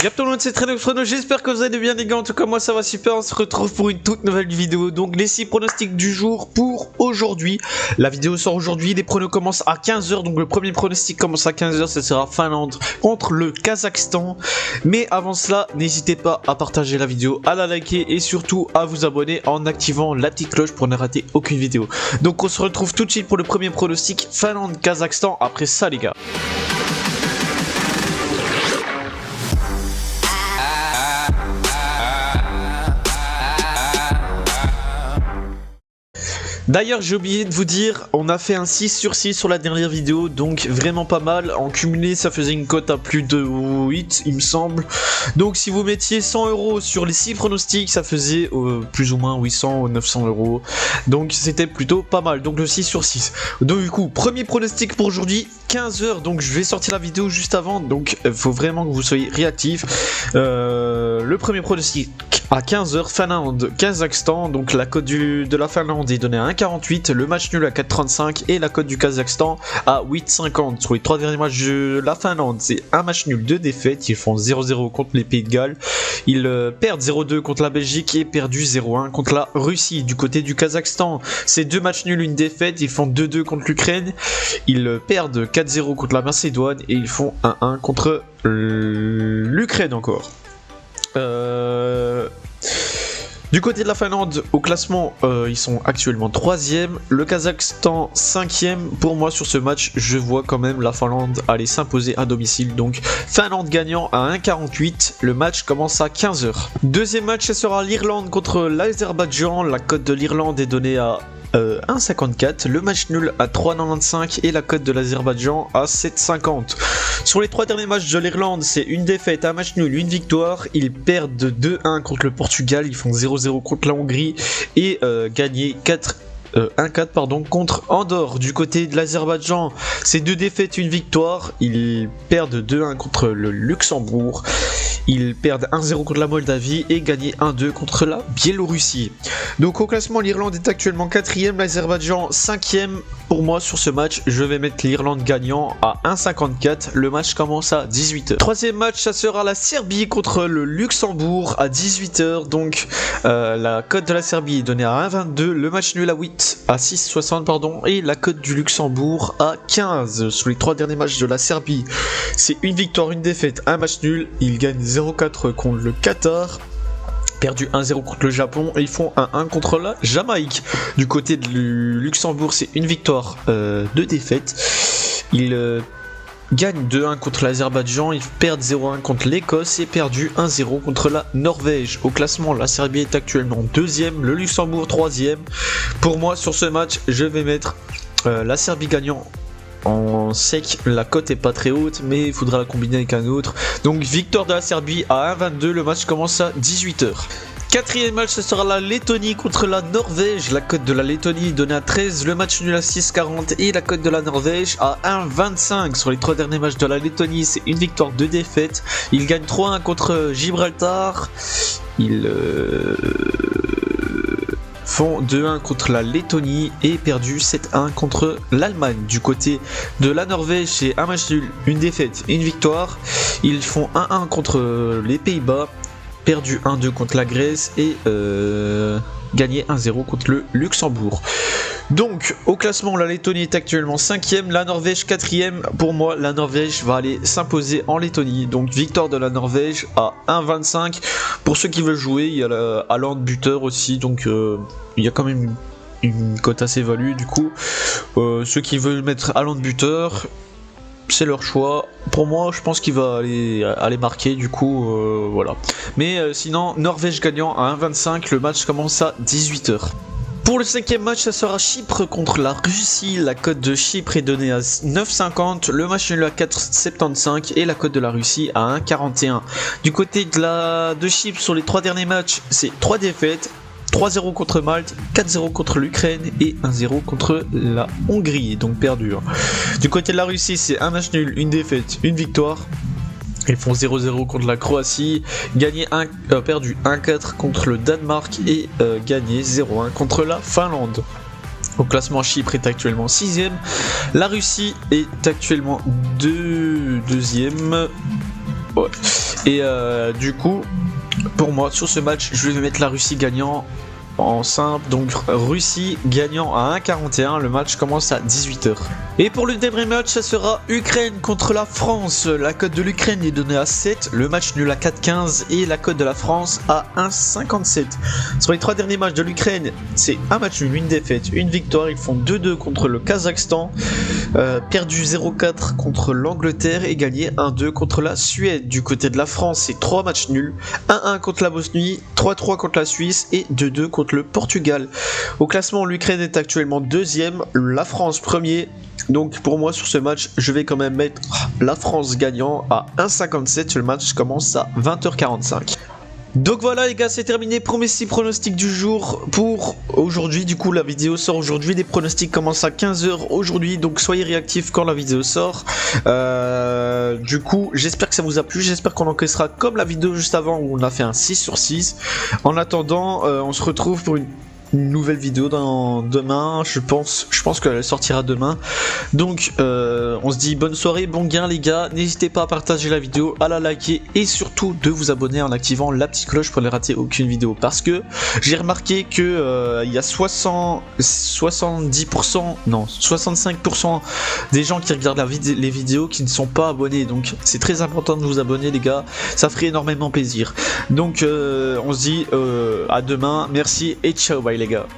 Y'a tout le monde, c'est Trenoxfrono, j'espère que vous allez bien les gars, en tout cas moi ça va super, on se retrouve pour une toute nouvelle vidéo. Donc les 6 pronostics du jour pour aujourd'hui. La vidéo sort aujourd'hui, les pronos commencent à 15 h, donc le premier pronostic commence à 15 h, ça sera Finlande contre le Kazakhstan. Mais avant cela, n'hésitez pas à partager la vidéo, à la liker et surtout à vous abonner en activant la petite cloche pour ne rater aucune vidéo. Donc on se retrouve tout de suite pour le premier pronostic Finlande-Kazakhstan après ça les gars. D'ailleurs j'ai oublié de vous dire, on a fait un 6 sur 6 sur la dernière vidéo, donc vraiment pas mal. En cumulé ça faisait une cote à plus de 8 il me semble. Donc si vous mettiez 100 € sur les 6 pronostics, ça faisait plus ou moins 800 ou 900 €. Donc c'était plutôt pas mal, donc le 6 sur 6. Donc du coup, premier pronostic pour aujourd'hui, 15 h, donc je vais sortir la vidéo juste avant, donc il faut vraiment que vous soyez réactifs. Le premier pronostic à 15 h, Finlande, Kazakhstan, donc la cote de la Finlande est donnée à 1,48, le match nul à 4,35 et la cote du Kazakhstan à 8,50. Sur les 3 derniers matchs de la Finlande, c'est un match nul, 2 défaites, ils font 0-0 contre les Pays de Galles, ils perdent 0-2 contre la Belgique et perdu 0-1 contre la Russie. Du côté du Kazakhstan, c'est 2 matchs nuls, une défaite, ils font 2-2 contre l'Ukraine, ils perdent 4-0 contre la Macédoine et ils font 1-1 contre l'Ukraine encore. Du côté de la Finlande, au classement, ils sont actuellement 3e, le Kazakhstan 5e. Pour moi, sur ce match, je vois quand même la Finlande aller s'imposer à domicile. Donc, Finlande gagnant à 1,48. Le match commence à 15 h. Deuxième match, ce sera l'Irlande contre l'Azerbaïdjan. La cote de l'Irlande est donnée à 1,54, le match nul à 3,95 et la cote de l'Azerbaïdjan à 7,50. Sur les 3 derniers matchs de l'Irlande, c'est une défaite, un match nul, une victoire. Ils perdent 2-1 contre le Portugal, ils font 0-0 contre la Hongrie et gagné 1-4 contre Andorre. Du côté de l'Azerbaïdjan, c'est 2 défaites, une victoire. Ils perdent 2-1 contre le Luxembourg. Ils perdent 1-0 contre la Moldavie et gagné 1-2 contre la Biélorussie. Donc au classement, l'Irlande est actuellement 4e, l'Azerbaïdjan 5e. Pour moi, sur ce match, je vais mettre l'Irlande gagnant à 1,54. Le match commence à 18 h. Troisième match, ça sera la Serbie contre le Luxembourg à 18 h. Donc la cote de la Serbie est donnée à 1,22. Le match nul à 6,60 pardon. Et la cote du Luxembourg à 15. Sur les 3 derniers matchs de la Serbie, c'est une victoire, une défaite, un match nul. Ils gagnent 0-4 contre le Qatar, perdu 1-0 contre le Japon et ils font 1-1 contre la Jamaïque. Du côté du Luxembourg, c'est une victoire, 2 défaites. Ils gagnent 2-1 contre l'Azerbaïdjan, ils perdent 0-1 contre l'Écosse et perdu 1-0 contre la Norvège. Au classement, la Serbie est actuellement 2e, le Luxembourg 3e. Pour moi, sur ce match, je vais mettre la Serbie gagnant. On sait que la cote est pas très haute, mais il faudra la combiner avec un autre. Donc victoire de la Serbie à 1,22, le match commence à 18 h. Quatrième match, ce sera la Lettonie contre la Norvège. La cote de la Lettonie est donnée à 13, le match nul à 6,40 et la cote de la Norvège à 1,25. Sur les 3 derniers matchs de la Lettonie, c'est une victoire, 2 défaites. Ils gagnent 3-1 contre Gibraltar. Ils font 2-1 contre la Lettonie et perdu 7-1 contre l'Allemagne. Du côté de la Norvège, c'est un match nul, une défaite, une victoire. Ils font 1-1 contre les Pays-Bas, perdu 1-2 contre la Grèce et gagné 1-0 contre le Luxembourg. Donc au classement, la Lettonie est actuellement 5e, la Norvège 4e. Pour moi, la Norvège va aller s'imposer en Lettonie. Donc victoire de la Norvège à 1,25. Pour ceux qui veulent jouer, il y a Haaland buteur aussi, donc il y a quand même une cote assez value. Du coup, ceux qui veulent mettre Haaland buteur, c'est leur choix. Pour moi, je pense qu'il va aller marquer, du coup, voilà. Mais sinon, Norvège gagnant à 1,25, le match commence à 18 h. Pour le 5e match, ça sera Chypre contre la Russie. La cote de Chypre est donnée à 9,50, le match nul à 4,75 et la cote de la Russie à 1,41. Du côté de Chypre, sur les 3 derniers matchs, c'est 3 défaites. 3-0 contre Malte, 4-0 contre l'Ukraine et 1-0 contre la Hongrie, donc perdu. Du côté de la Russie, c'est un match nul, une défaite, une victoire. Ils font 0-0 contre la Croatie, perdu 1-4 contre le Danemark et gagné 0-1 contre la Finlande. Au classement, Chypre est actuellement 6ème, la Russie est actuellement 2ème. Ouais. Et du coup, pour moi, sur ce match, je vais mettre la Russie gagnant en simple. Donc Russie gagnant à 1,41. Le match commence à 18h. Et pour le dernier match, ça sera Ukraine contre la France. La cote de l'Ukraine est donnée à 7. Le match nul à 4,15 et la cote de la France à 1,57. Sur les 3 derniers matchs de l'Ukraine, c'est un match nul, une défaite, une victoire. Ils font 2-2 contre le Kazakhstan, perdu 0-4 contre l'Angleterre et gagné 1-2 contre la Suède. Du côté de la France, c'est 3 matchs nuls, 1-1 contre la Bosnie, 3-3 contre la Suisse et 2-2 contre le Portugal. Au classement, l'Ukraine est actuellement deuxième, la France premier. Donc pour moi sur ce match, je vais quand même mettre la France gagnant à 1,57. Le match commence à 20h45. Donc voilà les gars, c'est terminé pour mes 6 pronostics du jour pour aujourd'hui. Du coup la vidéo sort aujourd'hui, les pronostics commencent à 15h aujourd'hui, donc soyez réactifs quand la vidéo sort. Du coup j'espère que ça vous a plu, j'espère qu'on encaissera comme la vidéo juste avant où on a fait un 6 sur 6. En attendant, on se retrouve pour une nouvelle vidéo demain, je pense qu'elle sortira demain. Donc on se dit bonne soirée, bon gain les gars. N'hésitez pas à partager la vidéo, à la liker et surtout de vous abonner en activant la petite cloche pour ne rater aucune vidéo, parce que j'ai remarqué que il y a 65% des gens qui regardent les vidéos qui ne sont pas abonnés, donc c'est très important de vous abonner les gars, ça ferait énormément plaisir. Donc on se dit à demain, merci et ciao, bye les gars.